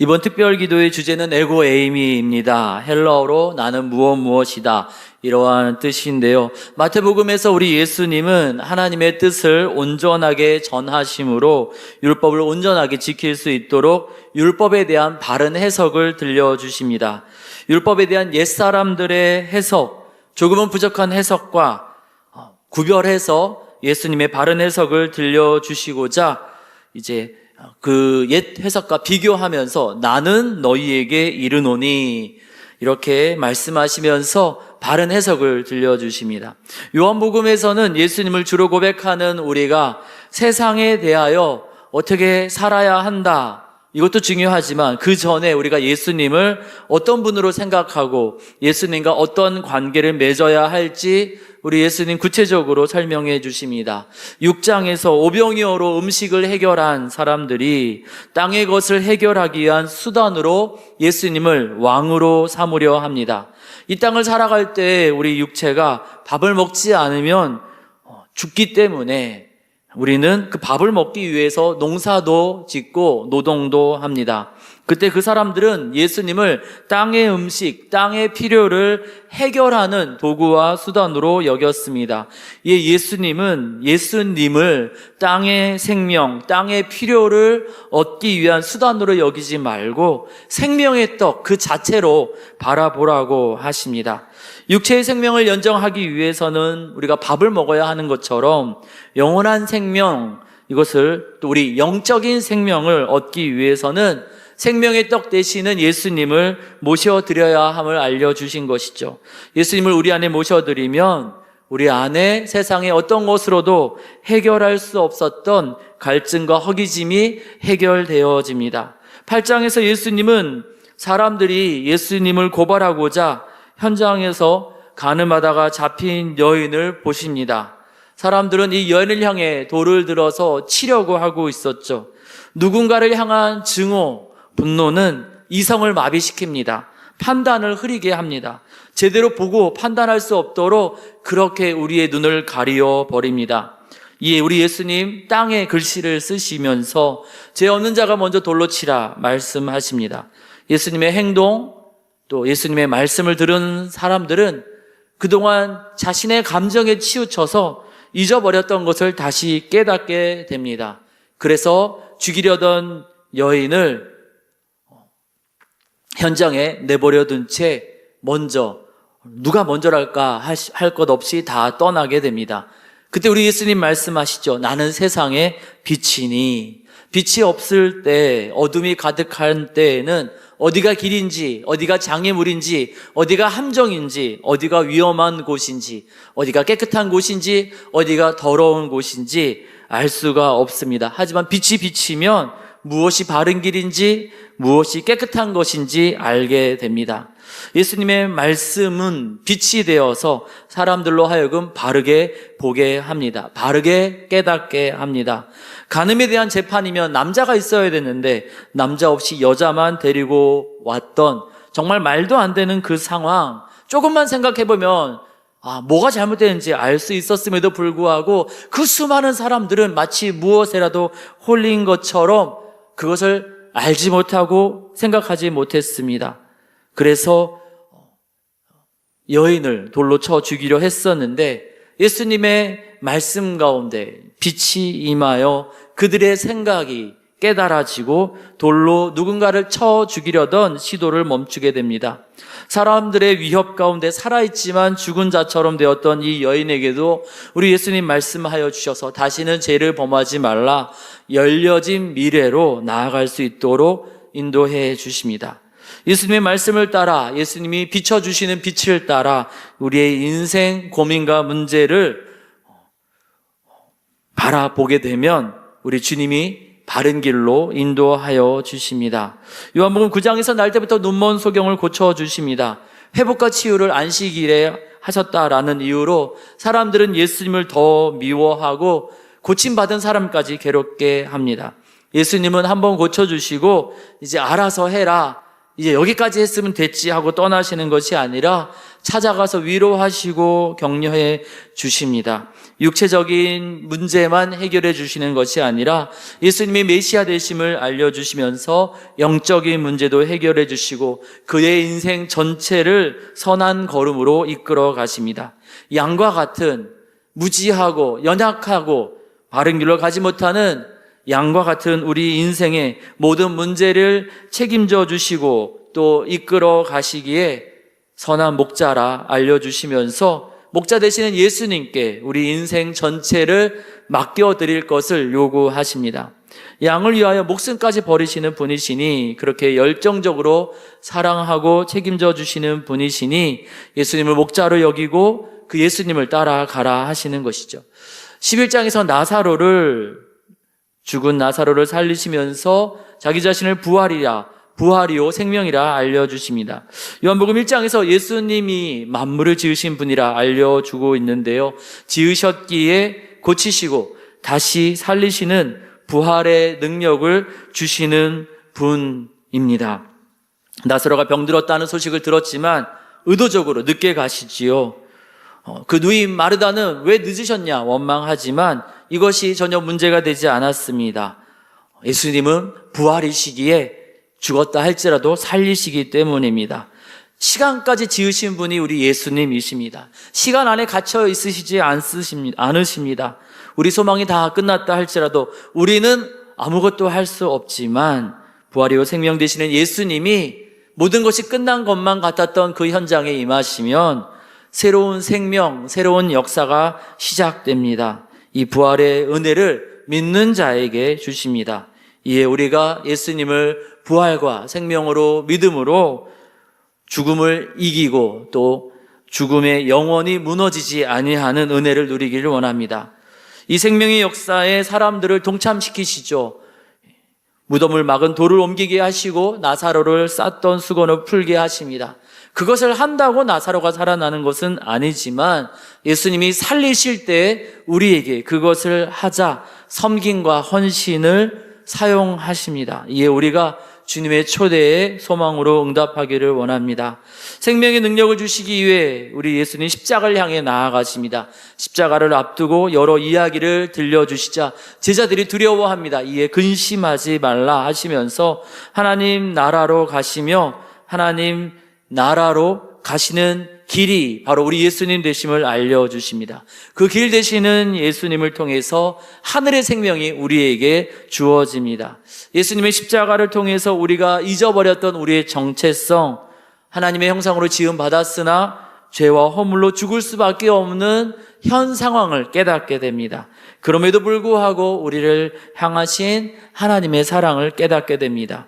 이번 특별 기도의 주제는 에고 에이미입니다. 헬라어로 나는 무엇이다, 이러한 뜻인데요. 마태복음에서 우리 예수님은 하나님의 뜻을 온전하게 전하심으로 율법을 온전하게 지킬 수 있도록 율법에 대한 바른 해석을 들려주십니다. 율법에 대한 옛사람들의 해석, 조금은 부족한 해석과 구별해서 예수님의 바른 해석을 들려주시고자 이제 그 옛 해석과 비교하면서 나는 너희에게 이르노니 이렇게 말씀하시면서 바른 해석을 들려주십니다. 요한복음에서는 예수님을 주로 고백하는 우리가 세상에 대하여 어떻게 살아야 한다, 이것도 중요하지만 그 전에 우리가 예수님을 어떤 분으로 생각하고 예수님과 어떤 관계를 맺어야 할지 우리 예수님 구체적으로 설명해 주십니다. 6장에서 오병이어로 음식을 해결한 사람들이 땅의 것을 해결하기 위한 수단으로 예수님을 왕으로 삼으려 합니다. 이 땅을 살아갈 때 우리 육체가 밥을 먹지 않으면 죽기 때문에 우리는 그 밥을 먹기 위해서 농사도 짓고 노동도 합니다. 그때 그 사람들은 예수님을 땅의 음식, 땅의 필요를 해결하는 도구와 수단으로 여겼습니다. 예수님을 땅의 생명, 땅의 필요를 얻기 위한 수단으로 여기지 말고 생명의 떡 그 자체로 바라보라고 하십니다. 육체의 생명을 연정하기 위해서는 우리가 밥을 먹어야 하는 것처럼 영원한 생명, 이것을 또 우리 영적인 생명을 얻기 위해서는 생명의 떡 되시는 예수님을 모셔드려야 함을 알려주신 것이죠. 예수님을 우리 안에 모셔드리면 우리 안에 세상의 어떤 것으로도 해결할 수 없었던 갈증과 허기짐이 해결되어집니다. 8장에서 예수님은 사람들이 예수님을 고발하고자 현장에서 가늠하다가 잡힌 여인을 보십니다. 사람들은 이 여인을 향해 돌을 들어서 치려고 하고 있었죠. 누군가를 향한 증오, 분노는 이성을 마비시킵니다. 판단을 흐리게 합니다. 제대로 보고 판단할 수 없도록 그렇게 우리의 눈을 가리어 버립니다. 이에 우리 예수님 땅에 글씨를 쓰시면서 죄 없는 자가 먼저 돌로 치라 말씀하십니다. 예수님의 행동, 또 예수님의 말씀을 들은 사람들은 그동안 자신의 감정에 치우쳐서 잊어버렸던 것을 다시 깨닫게 됩니다. 그래서 죽이려던 여인을 현장에 내버려둔 채 누가 먼저랄까 할 것 없이 다 떠나게 됩니다. 그때 우리 예수님 말씀하시죠. 나는 세상의 빛이니. 빛이 없을 때, 어둠이 가득한 때에는 어디가 길인지, 어디가 장애물인지, 어디가 함정인지, 어디가 위험한 곳인지, 어디가 깨끗한 곳인지, 어디가 더러운 곳인지 알 수가 없습니다. 하지만 빛이 비치면 무엇이 바른 길인지, 무엇이 깨끗한 것인지 알게 됩니다. 예수님의 말씀은 빛이 되어서 사람들로 하여금 바르게 보게 합니다. 바르게 깨닫게 합니다. 간음에 대한 재판이면 남자가 있어야 되는데 남자 없이 여자만 데리고 왔던 정말 말도 안 되는 그 상황, 조금만 생각해보면 뭐가 잘못되는지 알 수 있었음에도 불구하고 그 수많은 사람들은 마치 무엇에라도 홀린 것처럼 그것을 알지 못하고 생각하지 못했습니다. 그래서 여인을 돌로 쳐 죽이려 했었는데 예수님의 말씀 가운데 빛이 임하여 그들의 생각이 깨달아지고 돌로 누군가를 쳐 죽이려던 시도를 멈추게 됩니다. 사람들의 위협 가운데 살아있지만 죽은 자처럼 되었던 이 여인에게도 우리 예수님 말씀하여 주셔서 다시는 죄를 범하지 말라, 열려진 미래로 나아갈 수 있도록 인도해 주십니다. 예수님의 말씀을 따라, 예수님이 비춰주시는 빛을 따라 우리의 인생 고민과 문제를 바라보게 되면 우리 주님이 바른 길로 인도하여 주십니다. 요한복음 9장에서 날 때부터 눈먼 소경을 고쳐주십니다. 회복과 치유를 안식일에 하셨다라는 이유로 사람들은 예수님을 더 미워하고 고침받은 사람까지 괴롭게 합니다. 예수님은 한번 고쳐주시고 이제 알아서 해라, 이제 여기까지 했으면 됐지 하고 떠나시는 것이 아니라 찾아가서 위로하시고 격려해 주십니다. 육체적인 문제만 해결해 주시는 것이 아니라 예수님이 메시아 되심을 알려주시면서 영적인 문제도 해결해 주시고 그의 인생 전체를 선한 걸음으로 이끌어 가십니다. 양과 같은 무지하고 연약하고 바른 길로 가지 못하는 양과 같은 우리 인생의 모든 문제를 책임져 주시고 또 이끌어 가시기에 선한 목자라 알려주시면서 목자 되시는 예수님께 우리 인생 전체를 맡겨드릴 것을 요구하십니다. 양을 위하여 목숨까지 버리시는 분이시니 그렇게 열정적으로 사랑하고 책임져 주시는 분이시니 예수님을 목자로 여기고 그 예수님을 따라가라 하시는 것이죠. 11장에서 죽은 나사로를 살리시면서 자기 자신을 부활이요 생명이라 알려주십니다. 요한복음 1장에서 예수님이 만물을 지으신 분이라 알려주고 있는데요. 지으셨기에 고치시고 다시 살리시는 부활의 능력을 주시는 분입니다. 나사로가 병들었다는 소식을 들었지만 의도적으로 늦게 가시지요. 그 누이 마르다는 왜 늦으셨냐 원망하지만 이것이 전혀 문제가 되지 않았습니다. 예수님은 부활이시기에 죽었다 할지라도 살리시기 때문입니다. 시간까지 지으신 분이 우리 예수님이십니다. 시간 안에 갇혀 있으시지 않으십니다. 우리 소망이 다 끝났다 할지라도 우리는 아무것도 할 수 없지만 부활이요 생명 되시는 예수님이 모든 것이 끝난 것만 같았던 그 현장에 임하시면 새로운 생명, 새로운 역사가 시작됩니다. 이 부활의 은혜를 믿는 자에게 주십니다. 이에 우리가 예수님을 부활과 생명으로 믿음으로 죽음을 이기고 또 죽음의 영원히 무너지지 아니하는 은혜를 누리기를 원합니다. 이 생명의 역사에 사람들을 동참시키시죠. 무덤을 막은 돌을 옮기게 하시고 나사로를 쌌던 수건을 풀게 하십니다. 그것을 한다고 나사로가 살아나는 것은 아니지만 예수님이 살리실 때 우리에게 그것을 하자 섬김과 헌신을 사용하십니다. 이에 우리가 주님의 초대에 소망으로 응답하기를 원합니다. 생명의 능력을 주시기 위해 우리 예수님 십자가를 향해 나아가십니다. 십자가를 앞두고 여러 이야기를 들려주시자 제자들이 두려워합니다. 이에 근심하지 말라 하시면서 하나님 나라로 가시며 하나님 나라로 가시는 길이 바로 우리 예수님 되심을 알려주십니다. 그 길 되시는 예수님을 통해서 하늘의 생명이 우리에게 주어집니다. 예수님의 십자가를 통해서 우리가 잊어버렸던 우리의 정체성, 하나님의 형상으로 지음받았으나 죄와 허물로 죽을 수밖에 없는 현 상황을 깨닫게 됩니다. 그럼에도 불구하고 우리를 향하신 하나님의 사랑을 깨닫게 됩니다.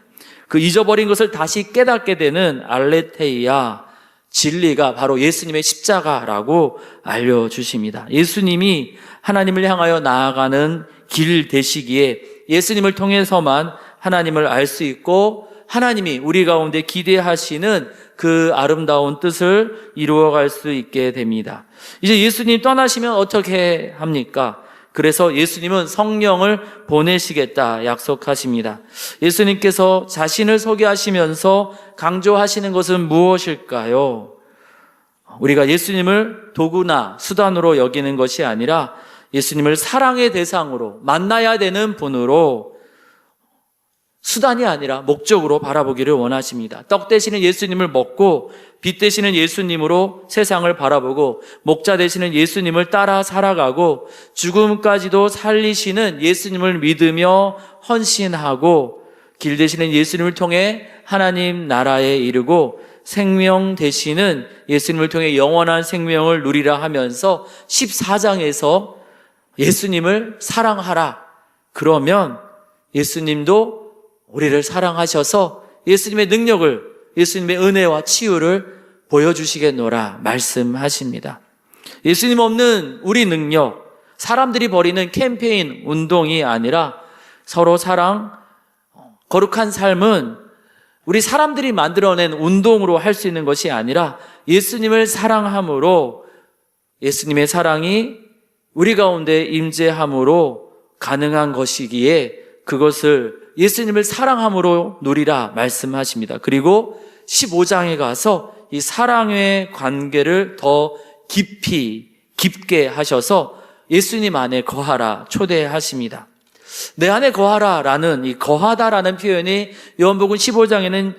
그 잊어버린 것을 다시 깨닫게 되는 알레테이아, 진리가 바로 예수님의 십자가라고 알려주십니다. 예수님이 하나님을 향하여 나아가는 길 되시기에 예수님을 통해서만 하나님을 알 수 있고 하나님이 우리 가운데 기대하시는 그 아름다운 뜻을 이루어갈 수 있게 됩니다. 이제 예수님 떠나시면 어떻게 합니까? 그래서 예수님은 성령을 보내시겠다 약속하십니다. 예수님께서 자신을 소개하시면서 강조하시는 것은 무엇일까요? 우리가 예수님을 도구나 수단으로 여기는 것이 아니라 예수님을 사랑의 대상으로 만나야 되는 분으로 수단이 아니라 목적으로 바라보기를 원하십니다. 떡 되시는 예수님을 먹고 빛 되시는 예수님으로 세상을 바라보고 목자 되시는 예수님을 따라 살아가고 죽음까지도 살리시는 예수님을 믿으며 헌신하고 길 되시는 예수님을 통해 하나님 나라에 이르고 생명 되시는 예수님을 통해 영원한 생명을 누리라 하면서 14장에서 예수님을 사랑하라. 그러면 예수님도 우리를 사랑하셔서 예수님의 능력을, 예수님의 은혜와 치유를 보여주시겠노라 말씀하십니다. 예수님 없는 우리 능력, 사람들이 벌이는 캠페인, 운동이 아니라 서로 사랑, 거룩한 삶은 우리 사람들이 만들어낸 운동으로 할 수 있는 것이 아니라 예수님을 사랑함으로 예수님의 사랑이 우리 가운데 임재함으로 가능한 것이기에 그것을 예수님을 사랑함으로 누리라 말씀하십니다. 그리고 15장에 가서 이 사랑의 관계를 더 깊게 하셔서 예수님 안에 거하라 초대하십니다. 내 안에 거하라라는 이 거하다라는 표현이 요한복음 15장에는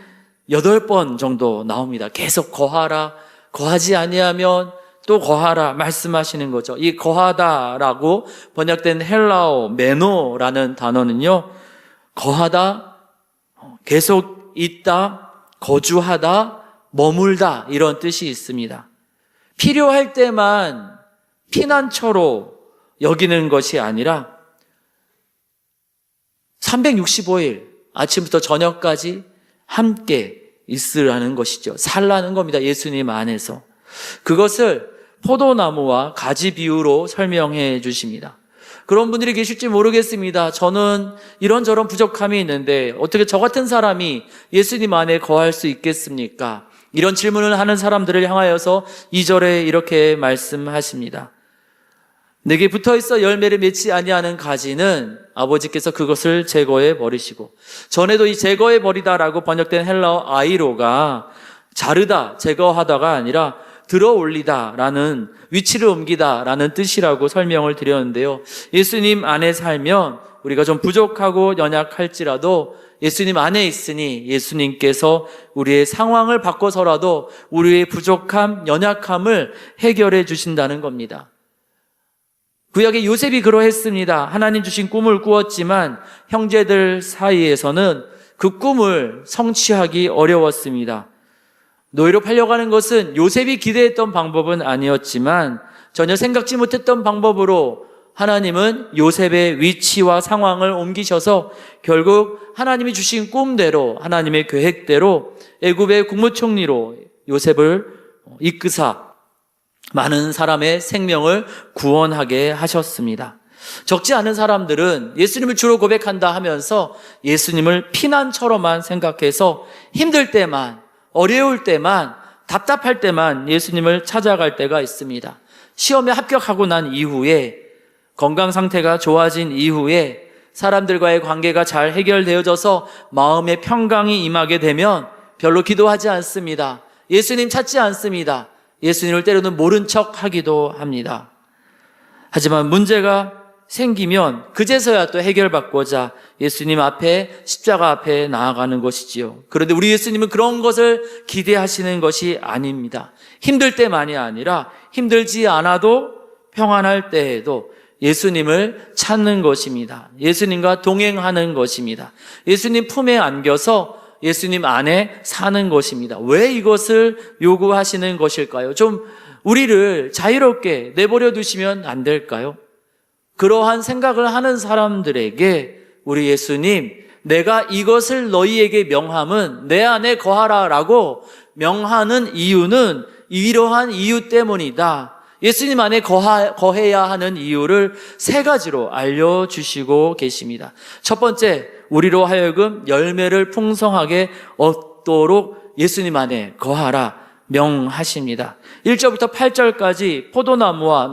8번 정도 나옵니다. 계속 거하라, 거하지 아니하면 또 거하라 말씀하시는 거죠. 이 거하다라고 번역된 헬라어 메노라는 단어는요, 거하다, 계속 있다, 거주하다, 머물다 이런 뜻이 있습니다. 필요할 때만 피난처로 여기는 것이 아니라 365일 아침부터 저녁까지 함께 있으라는 것이죠. 살라는 겁니다. 예수님 안에서. 그것을 포도나무와 가지 비유로 설명해 주십니다. 그런 분들이 계실지 모르겠습니다. 저는 이런저런 부족함이 있는데 어떻게 저 같은 사람이 예수님 안에 거할 수 있겠습니까? 이런 질문을 하는 사람들을 향하여서 2절에 이렇게 말씀하십니다. 내게 붙어있어 열매를 맺지 아니하는 가지는 아버지께서 그것을 제거해 버리시고, 전에도 이 제거해 버리다라고 번역된 헬라어 아이로가 자르다, 제거하다가 아니라 들어 올리다라는, 위치를 옮기다라는 뜻이라고 설명을 드렸는데요. 예수님 안에 살면 우리가 좀 부족하고 연약할지라도 예수님 안에 있으니 예수님께서 우리의 상황을 바꿔서라도 우리의 부족함, 연약함을 해결해 주신다는 겁니다. 구약의 요셉이 그러했습니다. 하나님 주신 꿈을 꾸었지만 형제들 사이에서는 그 꿈을 성취하기 어려웠습니다. 노예로 팔려가는 것은 요셉이 기대했던 방법은 아니었지만 전혀 생각지 못했던 방법으로 하나님은 요셉의 위치와 상황을 옮기셔서 결국 하나님이 주신 꿈대로, 하나님의 계획대로 애굽의 국무총리로 요셉을 이끄사 많은 사람의 생명을 구원하게 하셨습니다. 적지 않은 사람들은 예수님을 주로 고백한다 하면서 예수님을 피난처로만 생각해서 힘들 때만, 어려울 때만, 답답할 때만 예수님을 찾아갈 때가 있습니다. 시험에 합격하고 난 이후에, 건강 상태가 좋아진 이후에, 사람들과의 관계가 잘 해결되어져서 마음의 평강이 임하게 되면 별로 기도하지 않습니다. 예수님 찾지 않습니다. 예수님을 때로는 모른 척 하기도 합니다. 하지만 문제가 생기면 그제서야 또 해결받고자 예수님 앞에, 십자가 앞에 나아가는 것이지요. 그런데 우리 예수님은 그런 것을 기대하시는 것이 아닙니다. 힘들 때만이 아니라 힘들지 않아도 평안할 때에도 예수님을 찾는 것입니다. 예수님과 동행하는 것입니다. 예수님 품에 안겨서 예수님 안에 사는 것입니다. 왜 이것을 요구하시는 것일까요? 좀 우리를 자유롭게 내버려 두시면 안 될까요? 그러한 생각을 하는 사람들에게 우리 예수님, 내가 이것을 너희에게 명함은 내 안에 거하라라고 명하는 이유는 이러한 이유 때문이다. 예수님 안에 거해야 하는 이유를 3가지로 알려주시고 계십니다. 첫 번째, 우리로 하여금 열매를 풍성하게 얻도록 예수님 안에 거하라 명하십니다. 1절부터 8절까지 포도나무와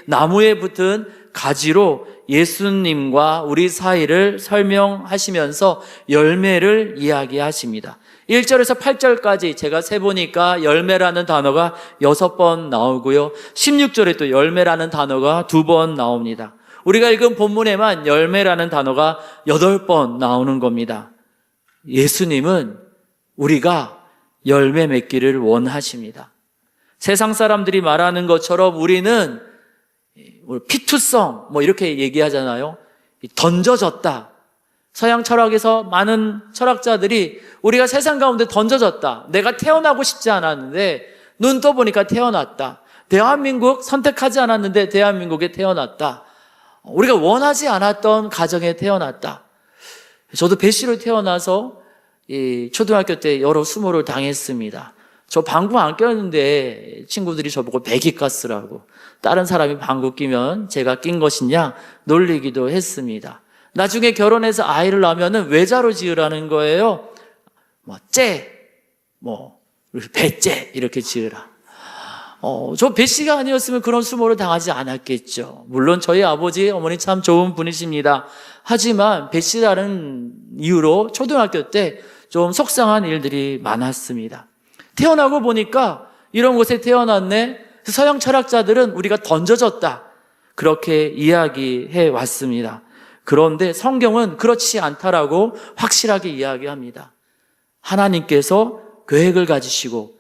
나무에 붙은 가지로 예수님과 우리 사이를 설명하시면서 열매를 이야기하십니다. 1절에서 8절까지 제가 세보니까 열매라는 단어가 6번 나오고요. 16절에 또 열매라는 단어가 2번 나옵니다. 우리가 읽은 본문에만 열매라는 단어가 8번 나오는 겁니다. 예수님은 우리가 열매 맺기를 원하십니다. 세상 사람들이 말하는 것처럼 우리는 피투성 이렇게 얘기하잖아요. 던져졌다. 서양 철학에서 많은 철학자들이 우리가 세상 가운데 던져졌다. 내가 태어나고 싶지 않았는데 눈 떠보니까 태어났다. 대한민국 선택하지 않았는데 대한민국에 태어났다. 우리가 원하지 않았던 가정에 태어났다. 저도 배씨로 태어나서 초등학교 때 여러 수모를 당했습니다. 저 방구 안 꼈는데 친구들이 저보고 배기가스라고, 다른 사람이 방구 끼면 제가 낀 것이냐 놀리기도 했습니다. 나중에 결혼해서 아이를 낳으면 외자로 지으라는 거예요. 배째 이렇게 지으라. 저 배 씨가 아니었으면 그런 수모를 당하지 않았겠죠. 물론 저희 아버지, 어머니 참 좋은 분이십니다. 하지만 배 씨라는 이유로 초등학교 때 좀 속상한 일들이 많았습니다. 태어나고 보니까 이런 곳에 태어났네. 서양 철학자들은 우리가 던져졌다, 그렇게 이야기해 왔습니다. 그런데 성경은 그렇지 않다라고 확실하게 이야기합니다. 하나님께서 계획을 가지시고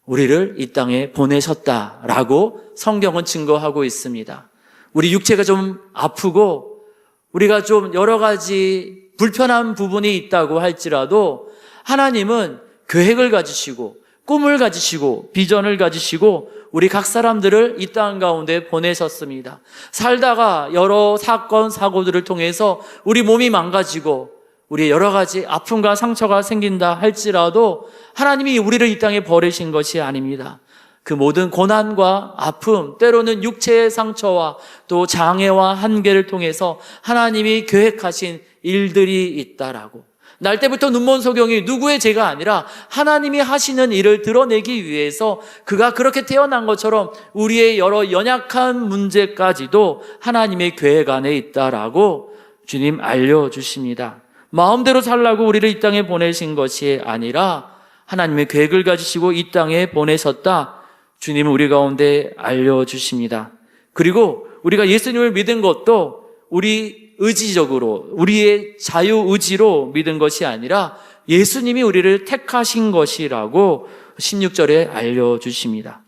우리를 이 땅에 보내셨다라고 성경은 증거하고 있습니다. 우리 육체가 좀 아프고 우리가 좀 여러 가지 불편한 부분이 있다고 할지라도 하나님은 계획을 가지시고 꿈을 가지시고 비전을 가지시고 우리 각 사람들을 이 땅 가운데 보내셨습니다. 살다가 여러 사건, 사고들을 통해서 우리 몸이 망가지고 우리 여러 가지 아픔과 상처가 생긴다 할지라도 하나님이 우리를 이 땅에 버리신 것이 아닙니다. 그 모든 고난과 아픔, 때로는 육체의 상처와 또 장애와 한계를 통해서 하나님이 계획하신 일들이 있다라고. 날 때부터 눈먼 소경이 누구의 죄가 아니라 하나님이 하시는 일을 드러내기 위해서 그가 그렇게 태어난 것처럼 우리의 여러 연약한 문제까지도 하나님의 계획 안에 있다라고 주님 알려주십니다. 마음대로 살라고 우리를 이 땅에 보내신 것이 아니라 하나님의 계획을 가지시고 이 땅에 보내셨다, 주님은 우리 가운데 알려주십니다. 그리고 우리가 예수님을 믿은 것도 우리 의지적으로, 우리의 자유의지로 믿은 것이 아니라 예수님이 우리를 택하신 것이라고 16절에 알려주십니다.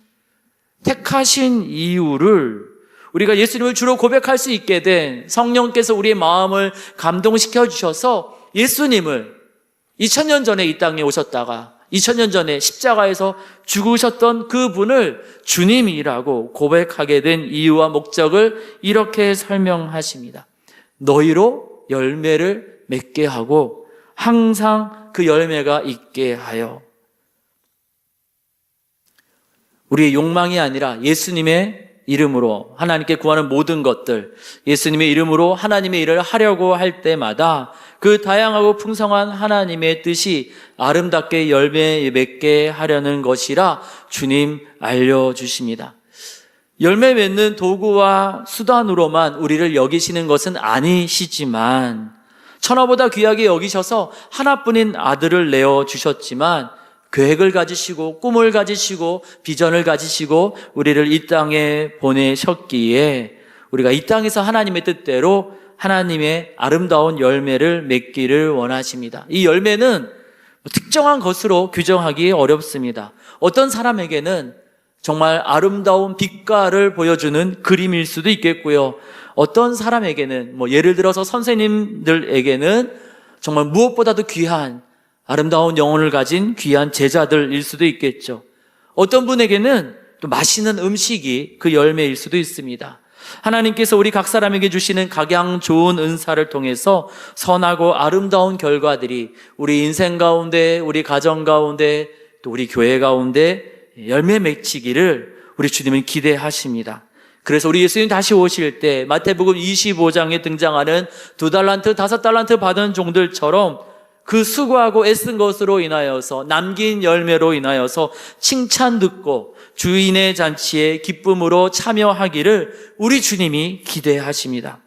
택하신 이유를 우리가 예수님을 주로 고백할 수 있게 된 성령께서 우리의 마음을 감동시켜 주셔서 예수님을 2000년 전에 이 땅에 오셨다가 2000년 전에 십자가에서 죽으셨던 그분을 주님이라고 고백하게 된 이유와 목적을 이렇게 설명하십니다. 너희로 열매를 맺게 하고 항상 그 열매가 있게 하여. 우리의 욕망이 아니라 예수님의 이름으로 하나님께 구하는 모든 것들, 예수님의 이름으로 하나님의 일을 하려고 할 때마다 그 다양하고 풍성한 하나님의 뜻이 아름답게 열매 맺게 하려는 것이라 주님 알려주십니다. 열매 맺는 도구와 수단으로만 우리를 여기시는 것은 아니시지만 천하보다 귀하게 여기셔서 하나뿐인 아들을 내어주셨지만 계획을 가지시고 꿈을 가지시고 비전을 가지시고 우리를 이 땅에 보내셨기에 우리가 이 땅에서 하나님의 뜻대로 하나님의 아름다운 열매를 맺기를 원하십니다. 이 열매는 특정한 것으로 규정하기 어렵습니다. 어떤 사람에게는 정말 아름다운 빛깔을 보여주는 그림일 수도 있겠고요. 어떤 사람에게는 예를 들어서 선생님들에게는 정말 무엇보다도 귀한 아름다운 영혼을 가진 귀한 제자들일 수도 있겠죠. 어떤 분에게는 또 맛있는 음식이 그 열매일 수도 있습니다. 하나님께서 우리 각 사람에게 주시는 각양 좋은 은사를 통해서 선하고 아름다운 결과들이 우리 인생 가운데, 우리 가정 가운데, 또 우리 교회 가운데 열매 맺히기를 우리 주님은 기대하십니다. 그래서 우리 예수님 다시 오실 때 마태복음 25장에 등장하는 2달란트, 5달란트 받은 종들처럼 그 수고하고 애쓴 것으로 인하여서 남긴 열매로 인하여서 칭찬 듣고 주인의 잔치에 기쁨으로 참여하기를 우리 주님이 기대하십니다.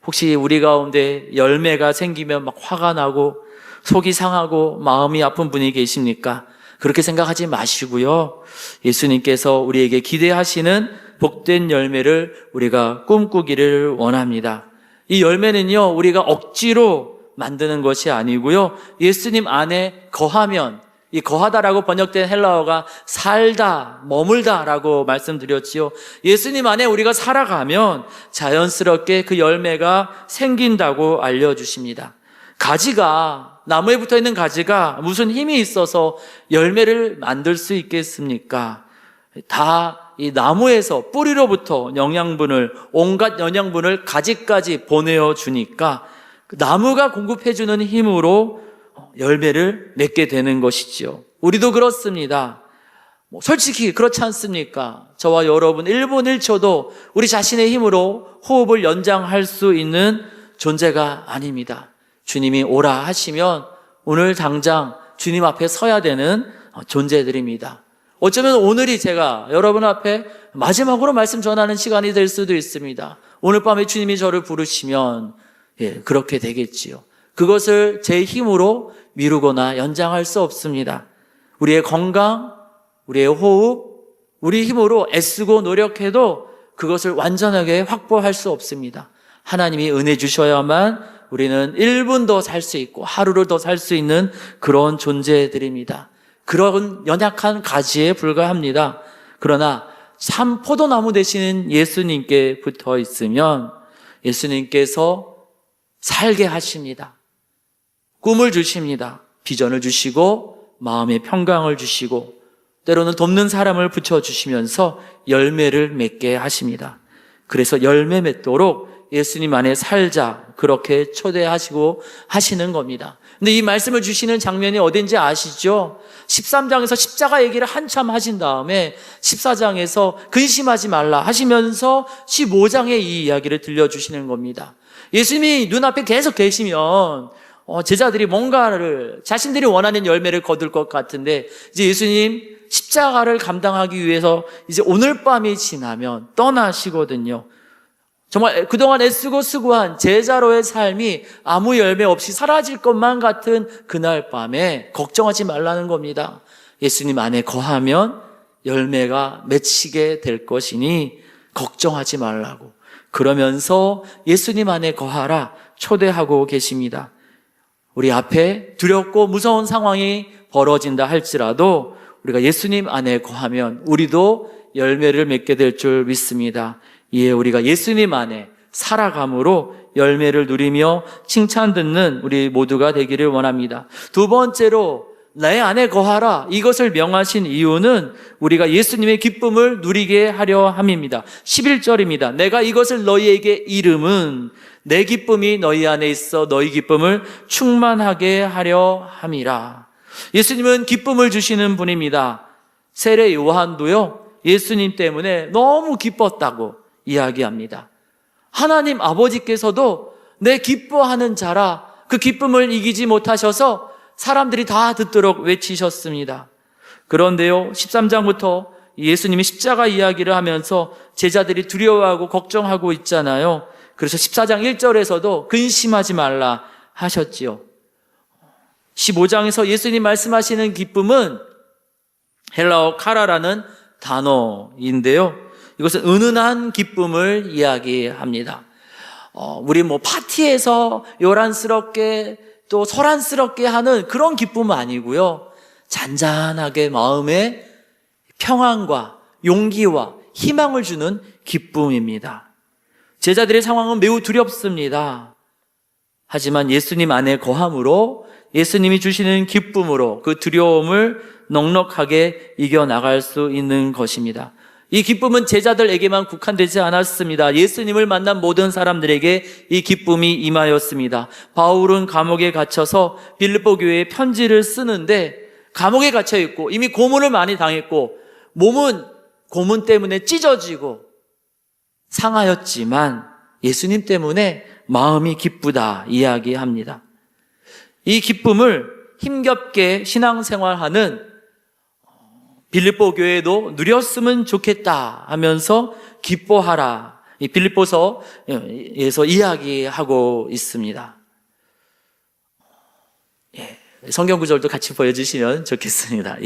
혹시 우리 가운데 열매가 생기면 막 화가 나고 속이 상하고 마음이 아픈 분이 계십니까? 그렇게 생각하지 마시고요. 예수님께서 우리에게 기대하시는 복된 열매를 우리가 꿈꾸기를 원합니다. 이 열매는요, 우리가 억지로 만드는 것이 아니고요, 예수님 안에 거하면, 이 거하다라고 번역된 헬라어가 살다, 머물다라고 말씀드렸지요. 예수님 안에 우리가 살아가면 자연스럽게 그 열매가 생긴다고 알려주십니다. 가지가, 나무에 붙어있는 가지가 무슨 힘이 있어서 열매를 만들 수 있겠습니까? 다 이 나무에서 뿌리로부터 영양분을, 온갖 영양분을 가지까지 보내어 주니까 나무가 공급해주는 힘으로 열매를 맺게 되는 것이지요. 우리도 그렇습니다. 솔직히 그렇지 않습니까? 저와 여러분 1분 1초도 우리 자신의 힘으로 호흡을 연장할 수 있는 존재가 아닙니다. 주님이 오라 하시면 오늘 당장 주님 앞에 서야 되는 존재들입니다. 어쩌면 오늘이 제가 여러분 앞에 마지막으로 말씀 전하는 시간이 될 수도 있습니다. 오늘 밤에 주님이 저를 부르시면 그렇게 되겠지요. 그것을 제 힘으로 미루거나 연장할 수 없습니다. 우리의 건강, 우리의 호흡, 우리 힘으로 애쓰고 노력해도 그것을 완전하게 확보할 수 없습니다. 하나님이 은혜 주셔야만 우리는 1분도 살 수 있고 하루를 더 살 수 있는 그런 존재들입니다. 그런 연약한 가지에 불과합니다. 그러나 참 포도나무 되시는 예수님께 붙어 있으면 예수님께서 살게 하십니다. 꿈을 주십니다. 비전을 주시고 마음의 평강을 주시고 때로는 돕는 사람을 붙여주시면서 열매를 맺게 하십니다. 그래서 열매 맺도록 예수님 안에 살자 그렇게 초대하시고 하시는 겁니다. 근데 이 말씀을 주시는 장면이 어딘지 아시죠? 13장에서 십자가 얘기를 한참 하신 다음에 14장에서 근심하지 말라 하시면서 15장에 이 이야기를 들려주시는 겁니다. 예수님이 눈앞에 계속 계시면 제자들이 뭔가를 자신들이 원하는 열매를 거둘 것 같은데 이제 예수님 십자가를 감당하기 위해서 이제 오늘 밤이 지나면 떠나시거든요. 정말 그동안 애쓰고 수고한 제자로의 삶이 아무 열매 없이 사라질 것만 같은 그날 밤에 걱정하지 말라는 겁니다. 예수님 안에 거하면 열매가 맺히게 될 것이니 걱정하지 말라고. 그러면서 예수님 안에 거하라 초대하고 계십니다. 우리 앞에 두렵고 무서운 상황이 벌어진다 할지라도 우리가 예수님 안에 거하면 우리도 열매를 맺게 될 줄 믿습니다. 이에 우리가 예수님 안에 살아감으로 열매를 누리며 칭찬 듣는 우리 모두가 되기를 원합니다. 두 번째로 내 안에 거하라 이것을 명하신 이유는 우리가 예수님의 기쁨을 누리게 하려 함입니다. 11절입니다. 내가 이것을 너희에게 이름은 내 기쁨이 너희 안에 있어 너희 기쁨을 충만하게 하려 함이라. 예수님은 기쁨을 주시는 분입니다. 세례 요한도요 예수님 때문에 너무 기뻤다고 이야기합니다. 하나님 아버지께서도 내 기뻐하는 자라 그 기쁨을 이기지 못하셔서 사람들이 다 듣도록 외치셨습니다. 그런데요 13장부터 예수님이 십자가 이야기를 하면서 제자들이 두려워하고 걱정하고 있잖아요. 그래서 14장 1절에서도 근심하지 말라 하셨지요. 15장에서 예수님 말씀하시는 기쁨은 헬라어 카라라는 단어인데요. 이것은 은은한 기쁨을 이야기합니다. 우리 파티에서 요란스럽게 또 소란스럽게 하는 그런 기쁨은 아니고요. 잔잔하게 마음에 평안과 용기와 희망을 주는 기쁨입니다. 제자들의 상황은 매우 두렵습니다. 하지만 예수님 안에 거함으로 예수님이 주시는 기쁨으로 그 두려움을 넉넉하게 이겨나갈 수 있는 것입니다. 이 기쁨은 제자들에게만 국한되지 않았습니다. 예수님을 만난 모든 사람들에게 이 기쁨이 임하였습니다. 바울은 감옥에 갇혀서 빌립보 교회에 편지를 쓰는데 감옥에 갇혀 있고 이미 고문을 많이 당했고 몸은 고문 때문에 찢어지고 상하였지만 예수님 때문에 마음이 기쁘다 이야기합니다. 이 기쁨을 힘겹게 신앙생활하는 빌립보 교회도 누렸으면 좋겠다 하면서 기뻐하라. 이 빌립보서에서 이야기하고 있습니다. 성경 구절도 같이 보여주시면 좋겠습니다.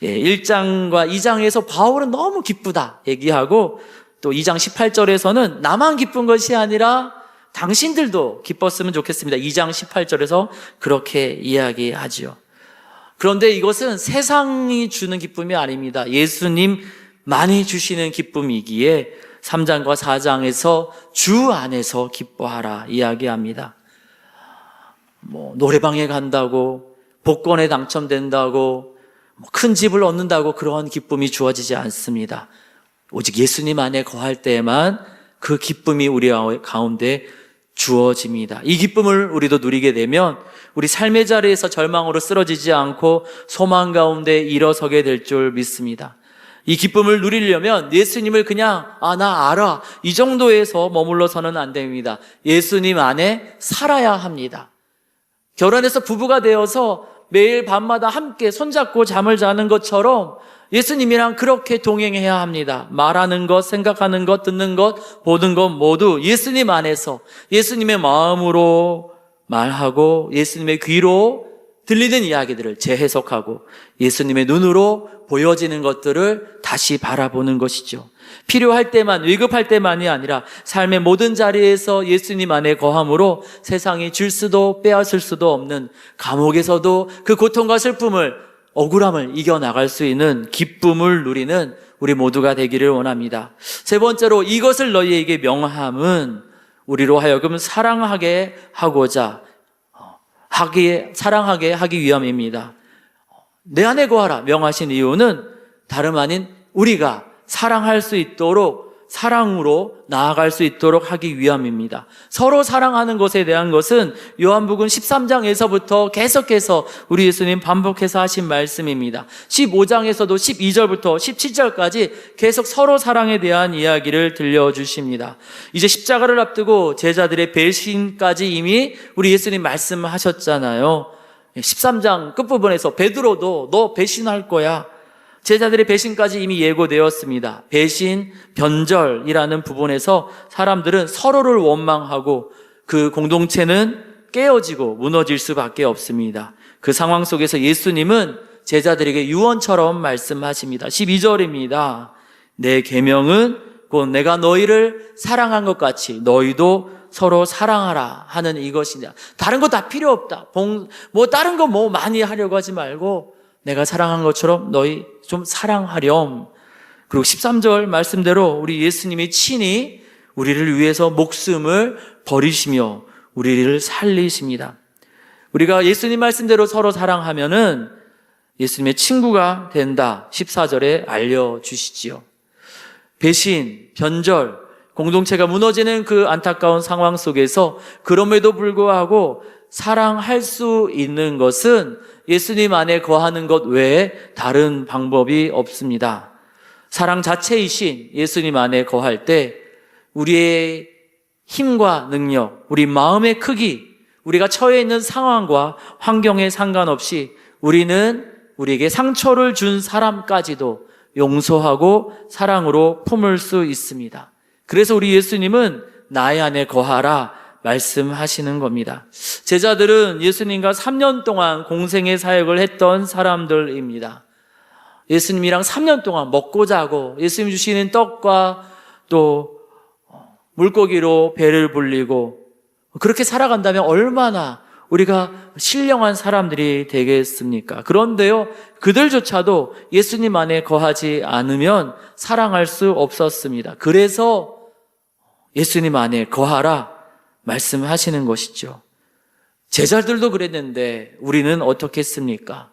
1장과 2장에서 바울은 너무 기쁘다 얘기하고 또 2장 18절에서는 나만 기쁜 것이 아니라 당신들도 기뻤으면 좋겠습니다. 2장 18절에서 그렇게 이야기하지요. 그런데 이것은 세상이 주는 기쁨이 아닙니다. 예수님만이 주시는 기쁨이기에 3장과 4장에서 주 안에서 기뻐하라 이야기합니다. 노래방에 간다고, 복권에 당첨된다고, 큰 집을 얻는다고 그런 기쁨이 주어지지 않습니다. 오직 예수님 안에 거할 때에만 그 기쁨이 우리 가운데 주어집니다. 이 기쁨을 우리도 누리게 되면 우리 삶의 자리에서 절망으로 쓰러지지 않고 소망 가운데 일어서게 될 줄 믿습니다. 이 기쁨을 누리려면 예수님을 그냥 나 알아 이 정도에서 머물러서는 안 됩니다. 예수님 안에 살아야 합니다. 결혼해서 부부가 되어서 매일 밤마다 함께 손잡고 잠을 자는 것처럼 예수님이랑 그렇게 동행해야 합니다. 말하는 것, 생각하는 것, 듣는 것, 보는 것 모두 예수님 안에서 예수님의 마음으로 말하고 예수님의 귀로 들리는 이야기들을 재해석하고 예수님의 눈으로 보여지는 것들을 다시 바라보는 것이죠. 필요할 때만, 위급할 때만이 아니라 삶의 모든 자리에서 예수님 안에 거함으로 세상이 줄 수도 빼앗을 수도 없는 감옥에서도 그 고통과 슬픔을, 억울함을 이겨나갈 수 있는 기쁨을 누리는 우리 모두가 되기를 원합니다. 세 번째로, 이것을 너희에게 명함은 우리로 하여금 사랑하게 하기 위함입니다. 내 안에 거하라 명하신 이유는 다름 아닌 우리가 사랑할 수 있도록, 사랑으로 나아갈 수 있도록 하기 위함입니다. 서로 사랑하는 것에 대한 것은 요한복음 13장에서부터 계속해서 우리 예수님 반복해서 하신 말씀입니다. 15장에서도 12절부터 17절까지 계속 서로 사랑에 대한 이야기를 들려주십니다. 이제 십자가를 앞두고 제자들의 배신까지 이미 우리 예수님 말씀하셨잖아요. 13장 끝부분에서 베드로도 너 배신할 거야, 제자들의 배신까지 이미 예고되었습니다. 배신, 변절이라는 부분에서 사람들은 서로를 원망하고 그 공동체는 깨어지고 무너질 수밖에 없습니다. 그 상황 속에서 예수님은 제자들에게 유언처럼 말씀하십니다. 12절입니다. 내 계명은 곧 내가 너희를 사랑한 것 같이 너희도 서로 사랑하라 하는 이것이냐. 다른 거 다 필요 없다. 다른 거 많이 하려고 하지 말고 내가 사랑한 것처럼 너희 좀 사랑하렴. 그리고 13절 말씀대로 우리 예수님이 친히 우리를 위해서 목숨을 버리시며 우리를 살리십니다. 우리가 예수님 말씀대로 서로 사랑하면은 예수님의 친구가 된다. 14절에 알려주시지요. 배신, 변절, 공동체가 무너지는 그 안타까운 상황 속에서 그럼에도 불구하고 사랑할 수 있는 것은 예수님 안에 거하는 것 외에 다른 방법이 없습니다. 사랑 자체이신 예수님 안에 거할 때 우리의 힘과 능력, 우리 마음의 크기, 우리가 처해 있는 상황과 환경에 상관없이 우리는 우리에게 상처를 준 사람까지도 용서하고 사랑으로 품을 수 있습니다. 그래서 우리 예수님은 나의 안에 거하라 말씀하시는 겁니다. 제자들은 예수님과 3년 동안 공생의 사역을 했던 사람들입니다. 예수님이랑 3년 동안 먹고 자고 예수님 주시는 떡과 또 물고기로 배를 불리고 그렇게 살아간다면 얼마나 우리가 신령한 사람들이 되겠습니까? 그런데요, 그들조차도 예수님 안에 거하지 않으면 사랑할 수 없었습니다. 그래서 예수님 안에 거하라 말씀하시는 것이죠. 제자들도 그랬는데 우리는 어떻게 했습니까?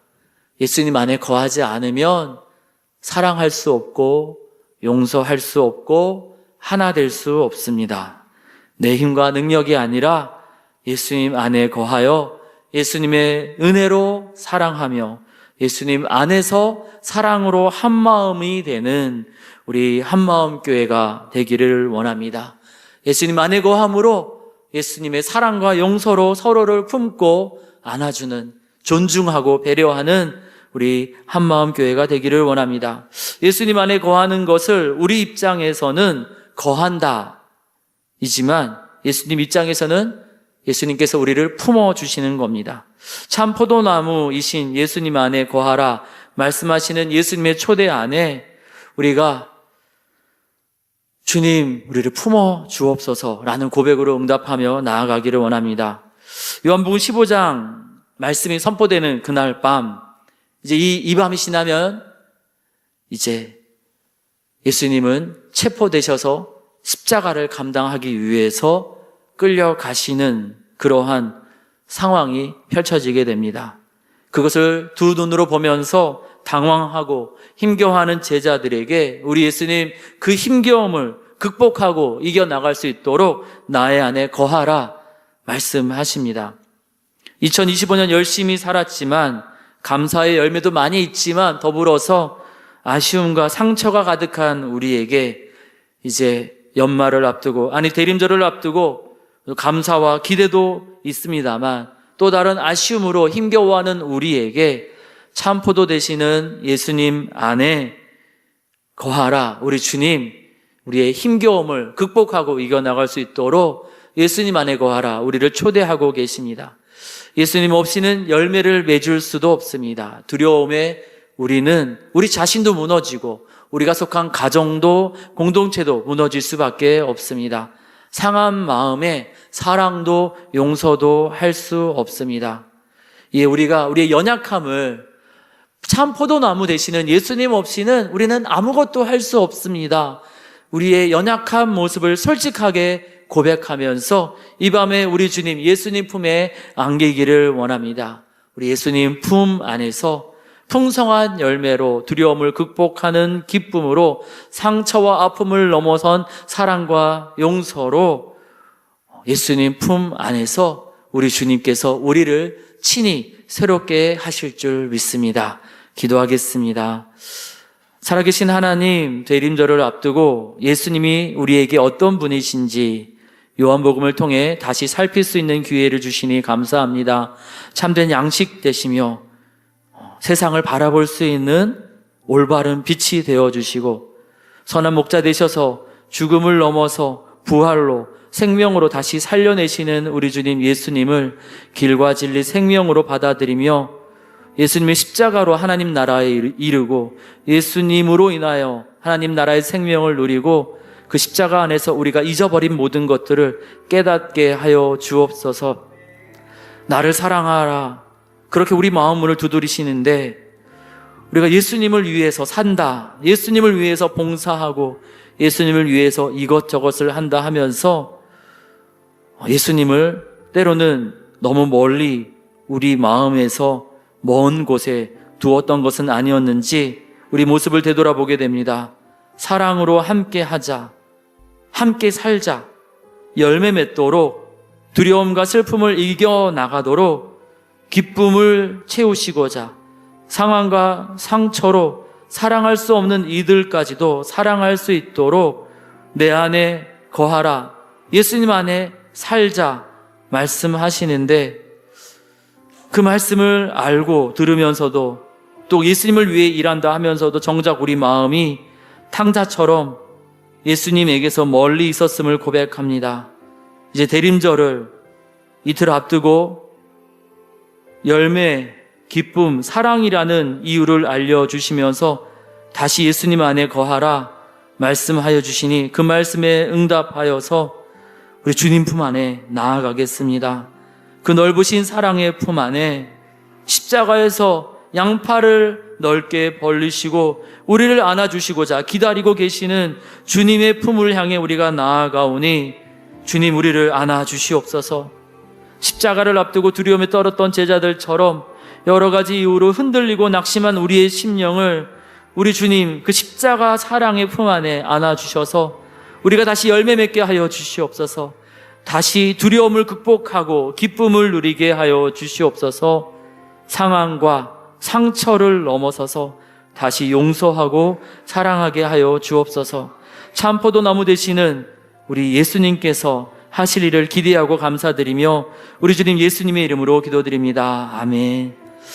예수님 안에 거하지 않으면 사랑할 수 없고 용서할 수 없고 하나 될 수 없습니다. 내 힘과 능력이 아니라 예수님 안에 거하여 예수님의 은혜로 사랑하며 예수님 안에서 사랑으로 한마음이 되는 우리 한마음 교회가 되기를 원합니다. 예수님 안에 거함으로 예수님의 사랑과 용서로 서로를 품고 안아주는, 존중하고 배려하는 우리 한마음 교회가 되기를 원합니다. 예수님 안에 거하는 것을 우리 입장에서는 거한다 이지만 예수님 입장에서는 예수님께서 우리를 품어주시는 겁니다. 참 포도나무이신 예수님 안에 거하라 말씀하시는 예수님의 초대 안에 우리가 주님 우리를 품어 주옵소서라는 고백으로 응답하며 나아가기를 원합니다. 요한복음 15장 말씀이 선포되는 그날 밤, 이제 이 밤이 지나면 이제 예수님은 체포되셔서 십자가를 감당하기 위해서 끌려가시는 그러한 상황이 펼쳐지게 됩니다. 그것을 두 눈으로 보면서 당황하고 힘겨워하는 제자들에게 우리 예수님 그 힘겨움을 극복하고 이겨나갈 수 있도록 나의 안에 거하라 말씀하십니다. 2025년 열심히 살았지만 감사의 열매도 많이 있지만 더불어서 아쉬움과 상처가 가득한 우리에게 이제 연말을 앞두고 대림절을 앞두고 감사와 기대도 있습니다만 또 다른 아쉬움으로 힘겨워하는 우리에게 참포도 되시는 예수님 안에 거하라. 우리 주님, 우리의 힘겨움을 극복하고 이겨나갈 수 있도록 예수님 안에 거하라. 우리를 초대하고 계십니다. 예수님 없이는 열매를 맺을 수도 없습니다. 두려움에 우리는 우리 자신도 무너지고 우리가 속한 가정도 공동체도 무너질 수밖에 없습니다. 상한 마음에 사랑도 용서도 할 수 없습니다. 우리가 우리의 연약함을 참 포도나무 되시는 예수님 없이는 우리는 아무것도 할 수 없습니다. 우리의 연약한 모습을 솔직하게 고백하면서 이 밤에 우리 주님 예수님 품에 안기기를 원합니다. 우리 예수님 품 안에서 풍성한 열매로 두려움을 극복하는 기쁨으로 상처와 아픔을 넘어선 사랑과 용서로 예수님 품 안에서 우리 주님께서 우리를 친히 새롭게 하실 줄 믿습니다. 기도하겠습니다. 살아계신 하나님, 대림절을 앞두고 예수님이 우리에게 어떤 분이신지 요한복음을 통해 다시 살필 수 있는 기회를 주시니 감사합니다. 참된 양식 되시며 세상을 바라볼 수 있는 올바른 빛이 되어주시고 선한 목자 되셔서 죽음을 넘어서 부활로 생명으로 다시 살려내시는 우리 주님 예수님을 길과 진리 생명으로 받아들이며 예수님의 십자가로 하나님 나라에 이르고 예수님으로 인하여 하나님 나라의 생명을 누리고 그 십자가 안에서 우리가 잊어버린 모든 것들을 깨닫게 하여 주옵소서. 나를 사랑하라. 그렇게 우리 마음 문을 두드리시는데 우리가 예수님을 위해서 산다, 예수님을 위해서 봉사하고 예수님을 위해서 이것저것을 한다 하면서 예수님을 때로는 너무 멀리 우리 마음에서 먼 곳에 두었던 것은 아니었는지 우리 모습을 되돌아보게 됩니다. 사랑으로 함께 하자, 함께 살자, 열매 맺도록 두려움과 슬픔을 이겨나가도록 기쁨을 채우시고자 상황과 상처로 사랑할 수 없는 이들까지도 사랑할 수 있도록 내 안에 거하라, 예수님 안에 살자 말씀하시는데 그 말씀을 알고 들으면서도 또 예수님을 위해 일한다 하면서도 정작 우리 마음이 탕자처럼 예수님에게서 멀리 있었음을 고백합니다. 이제 대림절을 이틀 앞두고 열매, 기쁨, 사랑이라는 이유를 알려주시면서 다시 예수님 안에 거하라 말씀하여 주시니 그 말씀에 응답하여서 우리 주님 품 안에 나아가겠습니다. 그 넓으신 사랑의 품 안에 십자가에서 양팔을 넓게 벌리시고 우리를 안아주시고자 기다리고 계시는 주님의 품을 향해 우리가 나아가오니 주님 우리를 안아주시옵소서. 십자가를 앞두고 두려움에 떨었던 제자들처럼 여러 가지 이유로 흔들리고 낙심한 우리의 심령을 우리 주님 그 십자가 사랑의 품 안에 안아주셔서 우리가 다시 열매 맺게 하여 주시옵소서. 다시 두려움을 극복하고 기쁨을 누리게 하여 주시옵소서. 상황과 상처를 넘어서서 다시 용서하고 사랑하게 하여 주옵소서. 참 포도나무 되시는 우리 예수님께서 하실 일을 기대하고 감사드리며 우리 주님 예수님의 이름으로 기도드립니다. 아멘.